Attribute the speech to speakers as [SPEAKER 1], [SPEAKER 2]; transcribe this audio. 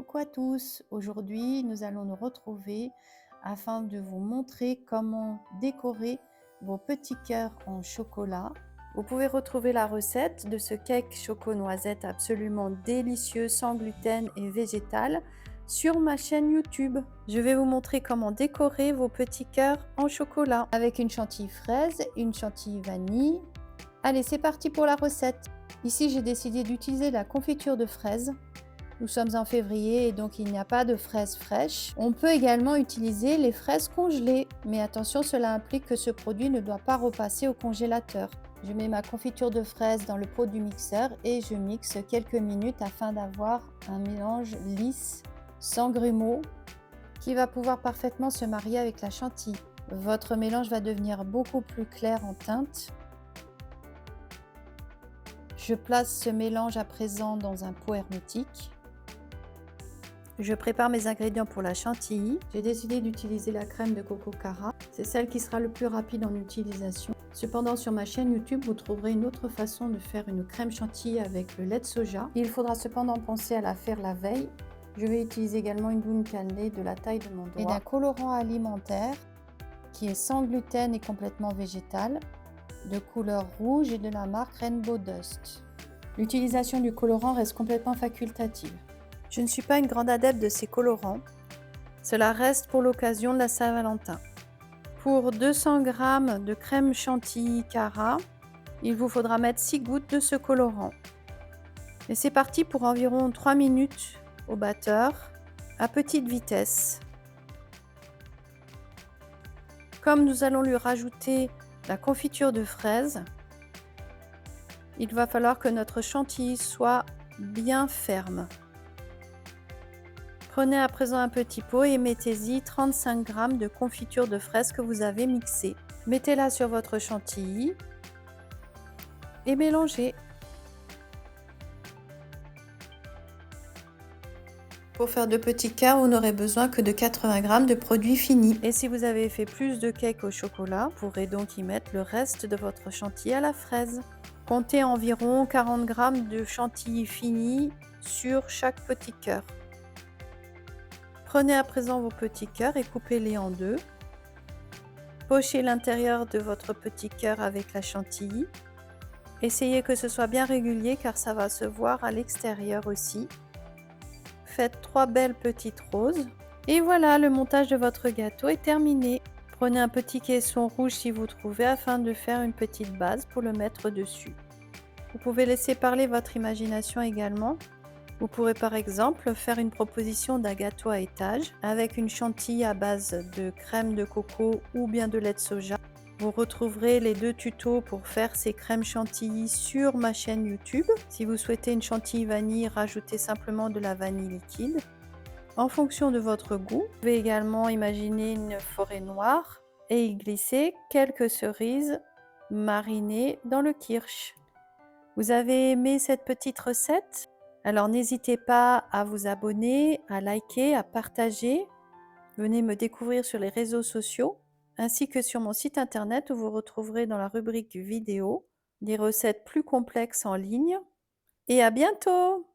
[SPEAKER 1] Coucou à tous, aujourd'hui nous allons nous retrouver afin de vous montrer comment décorer vos petits cœurs en chocolat. Vous pouvez retrouver la recette de ce cake choco-noisette absolument délicieux, sans gluten et végétal sur ma chaîne YouTube. Je vais vous montrer comment décorer vos petits cœurs en chocolat avec une chantilly fraise, une chantilly vanille. Allez, c'est parti pour la recette. Ici, j'ai décidé d'utiliser la confiture de fraises. Nous sommes en février et donc il n'y a pas de fraises fraîches. On peut également utiliser les fraises congelées, mais attention, cela implique que ce produit ne doit pas repasser au congélateur. Je mets ma confiture de fraises dans le pot du mixeur et je mixe quelques minutes afin d'avoir un mélange lisse, sans grumeaux, qui va pouvoir parfaitement se marier avec la chantilly. Votre mélange va devenir beaucoup plus clair en teinte. Je place ce mélange à présent dans un pot hermétique. Je prépare mes ingrédients pour la chantilly. J'ai décidé d'utiliser la crème de coco Cara. C'est celle qui sera le plus rapide en utilisation. Cependant, sur ma chaîne YouTube, vous trouverez une autre façon de faire une crème chantilly avec le lait de soja. Il faudra cependant penser à la faire la veille. Je vais utiliser également une douille cannelée de la taille de mon doigt et d'un colorant alimentaire qui est sans gluten et complètement végétal, de couleur rouge et de la marque Rainbow Dust. L'utilisation du colorant reste complètement facultative. Je ne suis pas une grande adepte de ces colorants. Cela reste pour l'occasion de la Saint-Valentin. Pour 200 g de crème chantilly Cara, il vous faudra mettre 6 gouttes de ce colorant. Et c'est parti pour environ 3 minutes au batteur à petite vitesse. Comme nous allons lui rajouter la confiture de fraises, il va falloir que notre chantilly soit bien ferme. Prenez à présent un petit pot et mettez-y 35 g de confiture de fraises que vous avez mixée. Mettez-la sur votre chantilly et mélangez. Pour faire de petits cœurs, vous n'aurez besoin que de 80 g de produits finis. Et si vous avez fait plus de cake au chocolat, vous pourrez donc y mettre le reste de votre chantilly à la fraise. Comptez environ 40 g de chantilly fini sur chaque petit cœur. Prenez à présent vos petits cœurs et coupez-les en deux. Pochez l'intérieur de votre petit cœur avec la chantilly. Essayez que ce soit bien régulier car ça va se voir à l'extérieur aussi. Faites 3 belles petites roses. Et voilà, le montage de votre gâteau est terminé. Prenez un petit caisson rouge si vous trouvez afin de faire une petite base pour le mettre dessus. Vous pouvez laisser parler votre imagination également. Vous pourrez par exemple faire une proposition d'un gâteau à étage avec une chantilly à base de crème de coco ou bien de lait de soja. Vous retrouverez les 2 tutos pour faire ces crèmes chantilly sur ma chaîne YouTube. Si vous souhaitez une chantilly vanille, rajoutez simplement de la vanille liquide. En fonction de votre goût, vous pouvez également imaginer une forêt noire et y glisser quelques cerises marinées dans le kirsch. Vous avez aimé cette petite recette ? Alors n'hésitez pas à vous abonner, à liker, à partager. Venez me découvrir sur les réseaux sociaux ainsi que sur mon site internet où vous retrouverez dans la rubrique vidéo des recettes plus complexes en ligne. Et à bientôt!